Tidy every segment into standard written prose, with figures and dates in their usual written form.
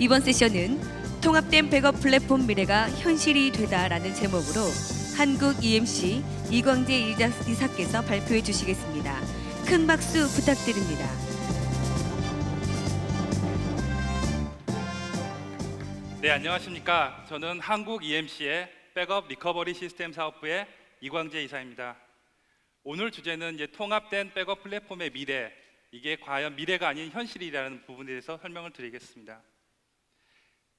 이번 세션은 통합된 백업 플랫폼 미래가 현실이 되다라는 제목으로 한국 EMC 이광재 이사께서 발표해 주시겠습니다. 큰 박수 부탁드립니다. 네, 안녕하십니까. 저는 한국 EMC의 백업 리커버리 시스템 사업부의 이광재 이사입니다. 오늘 주제는 이제 통합된 백업 플랫폼의 미래, 이게 과연 미래가 아닌 현실이라는 부분에 대해서 설명을 드리겠습니다.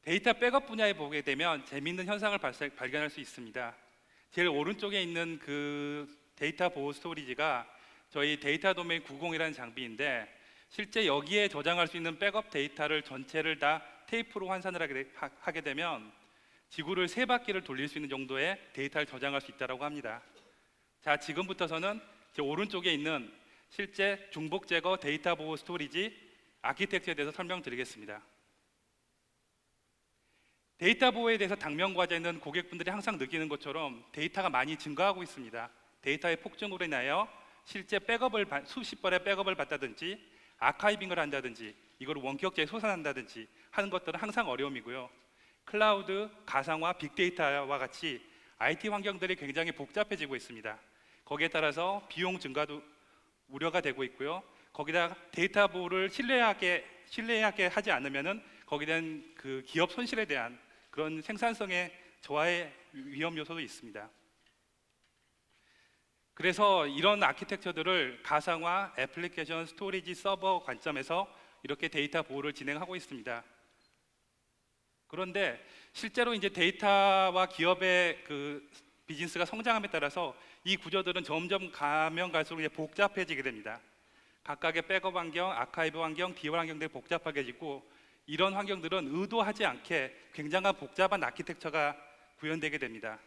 데이터 백업 분야에 보게 되면 재미있는 현상을 발견할 수 있습니다. 제일 오른쪽에 있는 그 데이터 보호 스토리지가 저희 데이터 도메인 90이라는 장비인데, 실제 여기에 저장할 수 있는 백업 데이터를 전체를 다 테이프로 환산을 하게 되면 지구를 3바퀴를 돌릴 수 있는 정도의 데이터를 저장할 수 있다고 합니다. 자, 지금부터서는 제 오른쪽에 있는 실제 중복 제거 데이터 보호 스토리지 아키텍처에 대해서 설명드리겠습니다. 데이터 보호에 대해서 당면 과제는 고객분들이 항상 느끼는 것처럼 데이터가 많이 증가하고 있습니다. 데이터의 폭증으로 인하여 실제 수십 번의 백업을 받다든지 아카이빙을 한다든지 이걸 원격제에 소산한다든지 하는 것들은 항상 어려움이고요. 클라우드, 가상화, 빅데이터와 같이 IT 환경들이 굉장히 복잡해지고 있습니다. 거기에 따라서 비용 증가도 우려가 되고 있고요. 거기다 데이터 보호를 신뢰하게 하지 않으면은 거기에 대한 그 기업 손실에 대한 그런 생산성의 저하의 위험 요소도 있습니다. 그래서 이런 아키텍처들을 가상화, 애플리케이션, 스토리지, 서버 관점에서 이렇게 데이터 보호를 진행하고 있습니다. 그런데 실제로 이제 데이터와 기업의 그 비즈니스가 성장함에 따라서 이 구조들은 점점 가면 갈수록 이제 복잡해지게 됩니다. 각각의 백업 환경, 아카이브 환경, 비월 환경들이 복잡하게지고 이런 환경들은 의도하지 않게 굉장한 복잡한 아키텍처가 구현되게 됩니다.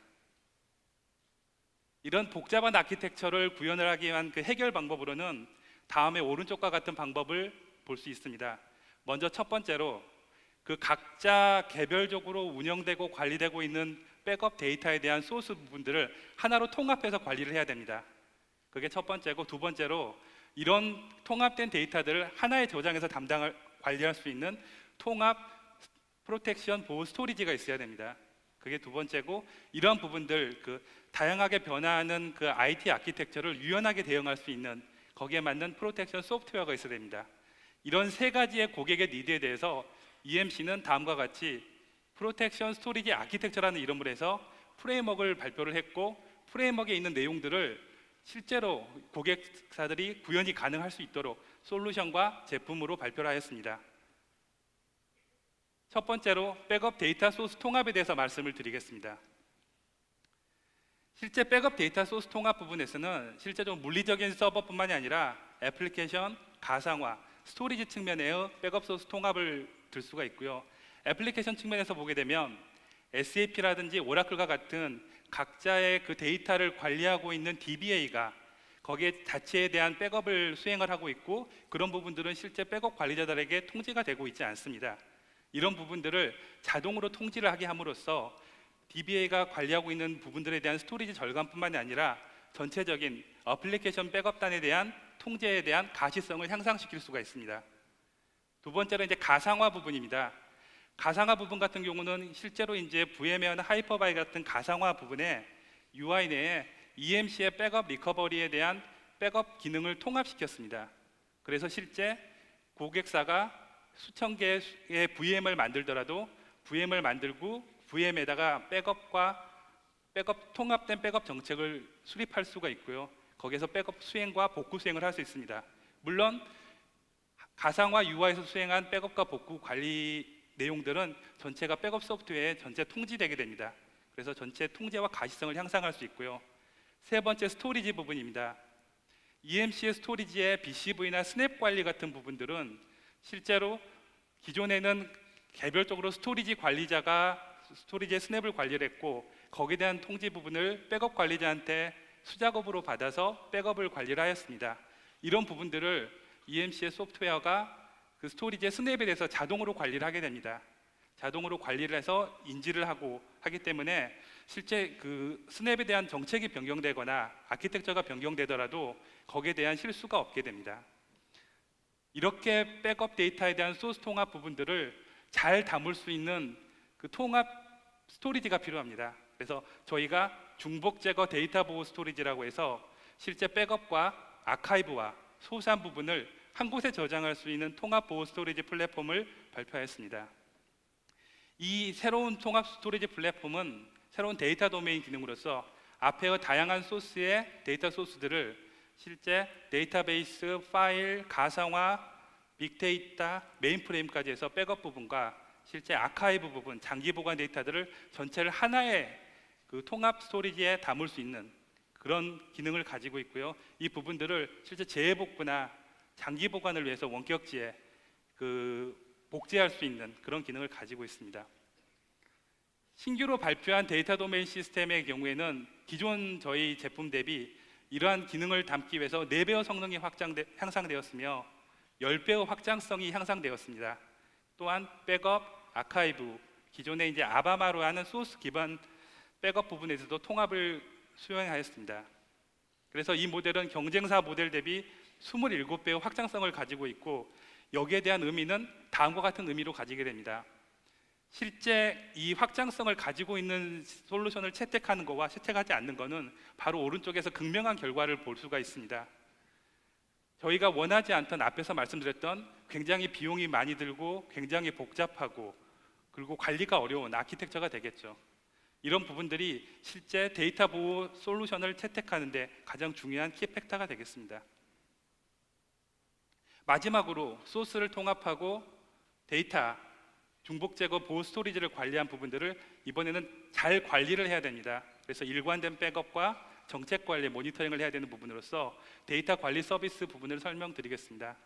이런 복잡한 아키텍처를 구현을 하기 위한 그 해결 방법으로는 다음에 오른쪽과 같은 방법을 볼 수 있습니다. 먼저 첫 번째로 그 각자 개별적으로 운영되고 관리되고 있는 백업 데이터에 대한 소스 부분들을 하나로 통합해서 관리를 해야 됩니다. 그게 첫 번째고, 두 번째로 이런 통합된 데이터들을 하나의 저장해서 관리할 수 있는 통합 프로텍션 보호 스토리지가 있어야 됩니다. 그게 두 번째고, 이러한 부분들 그 다양하게 변화하는 그 IT 아키텍처를 유연하게 대응할 수 있는 거기에 맞는 프로텍션 소프트웨어가 있어야 됩니다. 이런 세 가지의 고객의 니드에 대해서 EMC는 다음과 같이 프로텍션 스토리지 아키텍처라는 이름으로 해서 프레임워크를 발표를 했고, 프레임워크에 있는 내용들을 실제로 고객사들이 구현이 가능할 수 있도록 솔루션과 제품으로 발표를 하였습니다. 첫 번째로 백업 데이터 소스 통합에 대해서 말씀을 드리겠습니다. 실제 백업 데이터 소스 통합 부분에서는 실제적으로 물리적인 서버뿐만이 아니라 애플리케이션, 가상화, 스토리지 측면의 백업 소스 통합을 들 수가 있고요. 애플리케이션 측면에서 보게 되면 SAP라든지 오라클과 같은 각자의 그 데이터를 관리하고 있는 DBA가 거기에 자체에 대한 백업을 수행을 하고 있고, 그런 부분들은 실제 백업 관리자들에게 통지가 되고 있지 않습니다. 이런 부분들을 자동으로 통지를 하게 함으로써 DBA가 관리하고 있는 부분들에 대한 스토리지 절감뿐만이 아니라 전체적인 애플리케이션 백업단에 대한 통제에 대한 가시성을 향상시킬 수가 있습니다. 두 번째로 이제 가상화 부분입니다. 가상화 부분 같은 경우는 실제로 이제 VMware나 하이퍼바이 같은 가상화 부분에 UI 내에 EMC의 백업 리커버리에 대한 백업 기능을 통합시켰습니다. 그래서 실제 고객사가 수천 개의 VM을 만들더라도 VM을 만들고 VM에다가 통합된 백업 정책을 수립할 수가 있고요. 거기에서 백업 수행과 복구 수행을 할 수 있습니다. 물론 가상화 UI에서 수행한 백업과 복구 관리 내용들은 전체가 백업 소프트웨어에 전체 통지되게 됩니다. 그래서 전체 통제와 가시성을 향상할 수 있고요. 세 번째 스토리지 부분입니다. EMC의 스토리지의 BCV나 스냅 관리 같은 부분들은 실제로 기존에는 개별적으로 스토리지 관리자가 스토리지의 스냅을 관리를 했고, 거기에 대한 통지 부분을 백업 관리자한테 수작업으로 받아서 백업을 관리를 하였습니다. 이런 부분들을 EMC의 소프트웨어가 그 스토리지의 스냅에 대해서 자동으로 관리를 하게 됩니다. 자동으로 관리를 해서 인지를 하기 때문에 실제 그 스냅에 대한 정책이 변경되거나 아키텍처가 변경되더라도 거기에 대한 실수가 없게 됩니다. 이렇게 백업 데이터에 대한 소스 통합 부분들을 잘 담을 수 있는 그 통합 스토리지가 필요합니다. 그래서 저희가 중복 제거 데이터 보호 스토리지라고 해서 실제 백업과 아카이브와 소산 부분을 한 곳에 저장할 수 있는 통합 보호 스토리지 플랫폼을 발표하였습니다. 이 새로운 통합 스토리지 플랫폼은 새로운 데이터 도메인 기능으로서 앞에의 다양한 소스의 데이터 소스들을 실제 데이터베이스, 파일, 가상화, 빅데이터, 메인프레임까지 해서 백업 부분과 실제 아카이브 부분, 장기 보관 데이터들을 전체를 하나의 그 통합 스토리지에 담을 수 있는 그런 기능을 가지고 있고요. 이 부분들을 실제 재해복구나 장기 보관을 위해서 원격지에 복제할 수 있는 그런 기능을 가지고 있습니다. 신규로 발표한 데이터 도메인 시스템의 경우에는 기존 저희 제품 대비 이러한 기능을 담기 위해서 4배의 성능이 향상되었으며 10배의 확장성이 향상되었습니다. 또한 백업, 아카이브, 기존에 이제 아바마로 하는 소스 기반 백업 부분에서도 통합을 수행하였습니다. 그래서 이 모델은 경쟁사 모델 대비 27배의 확장성을 가지고 있고 여기에 대한 의미는 다음과 같은 의미로 가지게 됩니다. 실제 이 확장성을 가지고 있는 솔루션을 채택하는 것과 채택하지 않는 것은 바로 오른쪽에서 극명한 결과를 볼 수가 있습니다. 저희가 원하지 않던 앞에서 말씀드렸던 굉장히 비용이 많이 들고 굉장히 복잡하고 그리고 관리가 어려운 아키텍처가 되겠죠. 이런 부분들이 실제 데이터 보호 솔루션을 채택하는데 가장 중요한 키팩터가 되겠습니다. 마지막으로 소스를 통합하고 데이터 중복 제거 보호 스토리지를 관리한 부분들을 이번에는 잘 관리를 해야 됩니다. 그래서 일관된 백업과 정책 관리, 모니터링을 해야 되는 부분으로서 데이터 관리 서비스 부분을 설명드리겠습니다.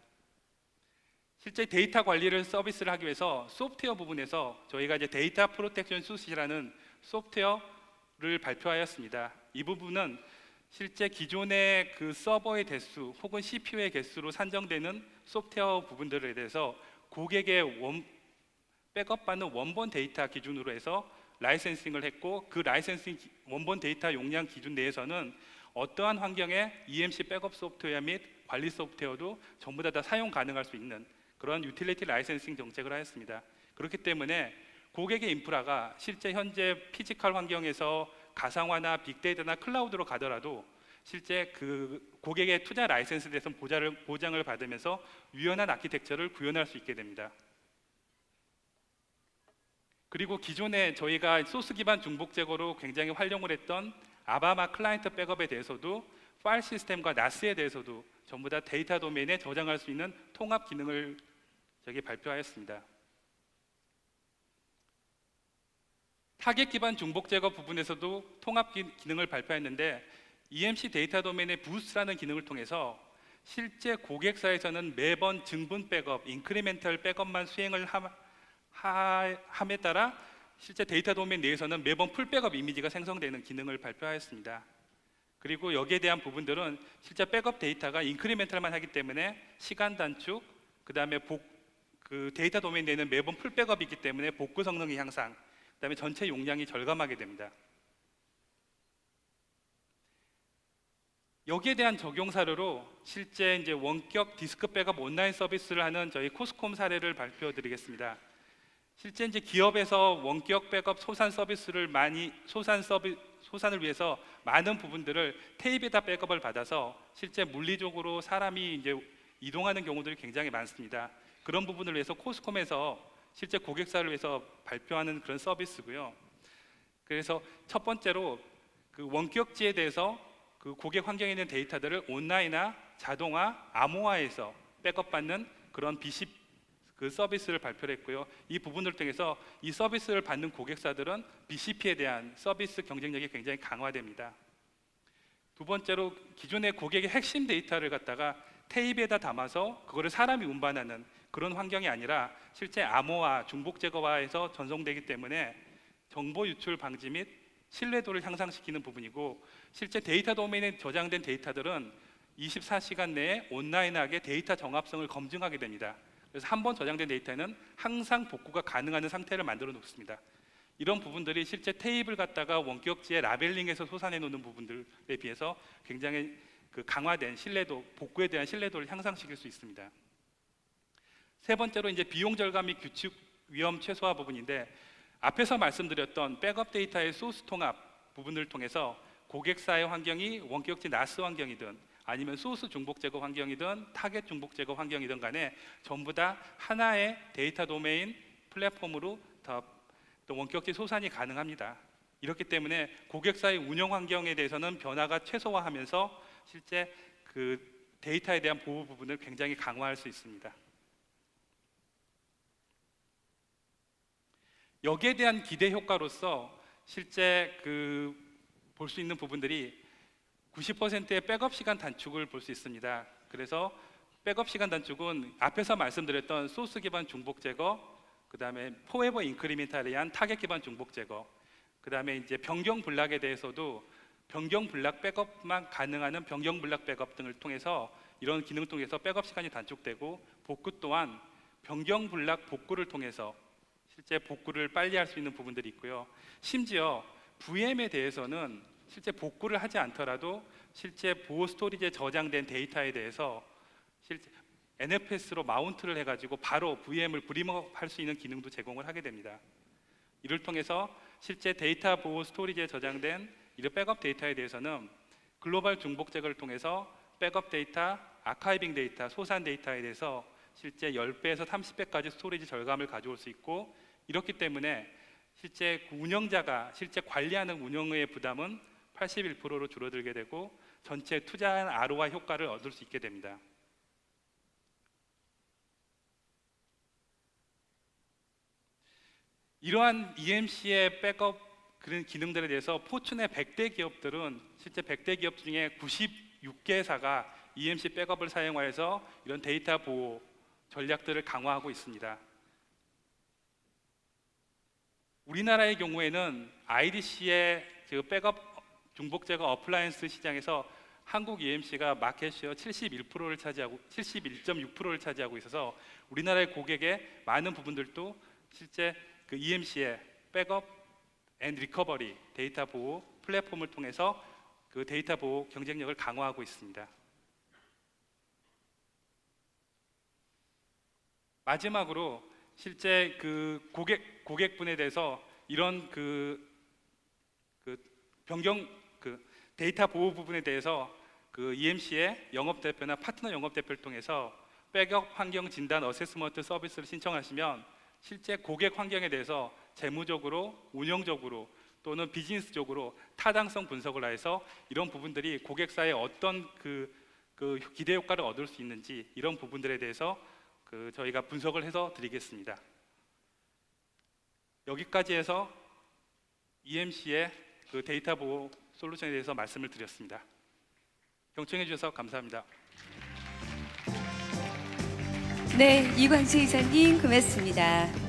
실제 데이터 관리를 서비스를 하기 위해서 소프트웨어 부분에서 저희가 이제 데이터 프로텍션 수시라는 소프트웨어를 발표하였습니다. 이 부분은 실제 기존의 그 서버의 대수 혹은 CPU의 개수로 산정되는 소프트웨어 부분들에 대해서 고객의 백업받는 원본 데이터 기준으로 해서 라이센싱을 했고 그 라이센싱 원본 데이터 용량 기준 내에서는 어떠한 환경에 EMC 백업 소프트웨어 및 관리 소프트웨어도 전부 다 사용 가능할 수 있는 그런 유틸리티 라이센싱 정책을 하였습니다. 그렇기 때문에 고객의 인프라가 실제 현재 피지컬 환경에서 가상화나 빅데이터나 클라우드로 가더라도 실제 그 고객의 투자 라이센스에 대해서 보장을 받으면서 유연한 아키텍처를 구현할 수 있게 됩니다. 그리고 기존에 저희가 소스 기반 중복 제거로 굉장히 활용을 했던 아바마 클라이언트 백업에 대해서도 파일 시스템과 나스에 대해서도 전부 다 데이터 도메인에 저장할 수 있는 통합 기능을 발표하였습니다. 타겟 기반 중복 제거 부분에서도 통합 기능을 발표했는데 EMC 데이터 도메인의 부스트라는 기능을 통해서 실제 고객사에서는 매번 증분 백업, 인크리멘털 백업만 수행을 함에 따라 실제 데이터 도메인 내에서는 매번 풀 백업 이미지가 생성되는 기능을 발표하였습니다. 그리고 여기에 대한 부분들은 실제 백업 데이터가 인크리멘털만 하기 때문에 시간 단축, 그 다음에 그 데이터 도메인 내에는 매번 풀 백업이기 때문에 복구 성능이 향상, 그 다음에 전체 용량이 절감하게 됩니다. 여기에 대한 적용 사례로 실제 이제 원격 디스크 백업 온라인 서비스를 하는 저희 코스콤 사례를 발표드리겠습니다. 실제 이제 기업에서 원격 백업 소산을 위해서 많은 부분들을 테이프에다 백업을 받아서 실제 물리적으로 사람이 이제 이동하는 경우들이 굉장히 많습니다. 그런 부분을 위해서 코스콤에서 실제 고객사를 위해서 발표하는 그런 서비스고요. 그래서 첫 번째로 그 원격지에 대해서 그 고객 환경에 있는 데이터들을 온라인화, 자동화, 암호화해서 백업받는 그런 BCP 그 서비스를 발표를 했고요. 이 부분을 통해서 이 서비스를 받는 고객사들은 BCP에 대한 서비스 경쟁력이 굉장히 강화됩니다. 두 번째로 기존의 고객의 핵심 데이터를 갖다가 테이프에다 담아서 그거를 사람이 운반하는 그런 환경이 아니라 실제 암호화, 중복 제거화해서 전송되기 때문에 정보 유출 방지 및 신뢰도를 향상시키는 부분이고 실제 데이터 도메인에 저장된 데이터들은 24시간 내에 온라인하게 데이터 정합성을 검증하게 됩니다. 그래서 한 번 저장된 데이터는 항상 복구가 가능한 상태를 만들어 놓습니다. 이런 부분들이 실제 테이프를 갖다가 원격지에 라벨링해서 솟아내 놓는 부분들에 비해서 굉장히 그 강화된 신뢰도, 복구에 대한 신뢰도를 향상시킬 수 있습니다. 세 번째로 이제 비용 절감 및 위험 최소화 부분인데, 앞에서 말씀드렸던 백업 데이터의 소스 통합 부분을 통해서 고객사의 환경이 원격지 나스 환경이든 아니면 소스 중복 제거 환경이든 타겟 중복 제거 환경이든 간에 전부 다 하나의 데이터 도메인 플랫폼으로 또 원격지 소산이 가능합니다. 이렇기 때문에 고객사의 운영 환경에 대해서는 변화가 최소화하면서 실제 그 데이터에 대한 보호 부분을 굉장히 강화할 수 있습니다. 여기에 대한 기대 효과로서 실제 볼 수 있는 부분들이 90%의 백업 시간 단축을 볼 수 있습니다. 그래서 백업 시간 단축은 앞에서 말씀드렸던 소스 기반 중복 제거, 그 다음에 포에버 인크리멘탈에 의한 타겟 기반 중복 제거, 그 다음에 이제 변경 블락에 대해서도 변경 블락 백업만 가능한 변경 블락 백업 등을 통해서 이런 기능을 통해서 백업 시간이 단축되고, 복구 또한 변경 블락 복구를 통해서 실제 복구를 빨리 할 수 있는 부분들이 있고요. 심지어 VM에 대해서는 실제 복구를 하지 않더라도 실제 보호 스토리지에 저장된 데이터에 대해서 실제 NFS로 마운트를 해가지고 바로 VM을 브림업 할 수 있는 기능도 제공을 하게 됩니다. 이를 통해서 실제 데이터 보호 스토리지에 저장된 이런 백업 데이터에 대해서는 글로벌 중복 제거를 통해서 백업 데이터, 아카이빙 데이터, 소산 데이터에 대해서 실제 10배에서 30배까지 스토리지 절감을 가져올 수 있고, 이렇기 때문에 실제 운영자가 실제 관리하는 운영의 부담은 81%로 줄어들게 되고 전체 투자한 ROI 효과를 얻을 수 있게 됩니다. 이러한 EMC의 백업 그런 기능들에 대해서 포춘의 100대 기업들은 실제 100대 기업 중에 96개사가 EMC 백업을 사용하여서 이런 데이터 보호 전략들을 강화하고 있습니다. 우리나라의 경우에는 IDC의 백업 중복 제거 어플라이언스 시장에서 한국 EMC가 마켓 쉐어 71%를 차지하고 71.6%를 차지하고 있어서 우리나라의 고객의 많은 부분들도 실제 그 EMC의 백업 앤 리커버리 데이터 보호 플랫폼을 통해서 그 데이터 보호 경쟁력을 강화하고 있습니다. 마지막으로 실제 그 고객분에 대해서 이런 데이터 보호 부분에 대해서 그 EMC의 영업 대표나 파트너 영업 대표를 통해서 백업 환경 진단 어세스먼트 서비스를 신청하시면 실제 고객 환경에 대해서 재무적으로, 운영적으로 또는 비즈니스적으로 타당성 분석을 해서 이런 부분들이 고객사에 어떤 그 기대 효과를 얻을 수 있는지 이런 부분들에 대해서 저희가 분석을 해서 드리겠습니다. 여기까지 해서 EMC의 그 데이터 보호 솔루션에 대해서 말씀을 드렸습니다. 경청해 주셔서 감사합니다. 네, 이광수 이사님 고맙습니다.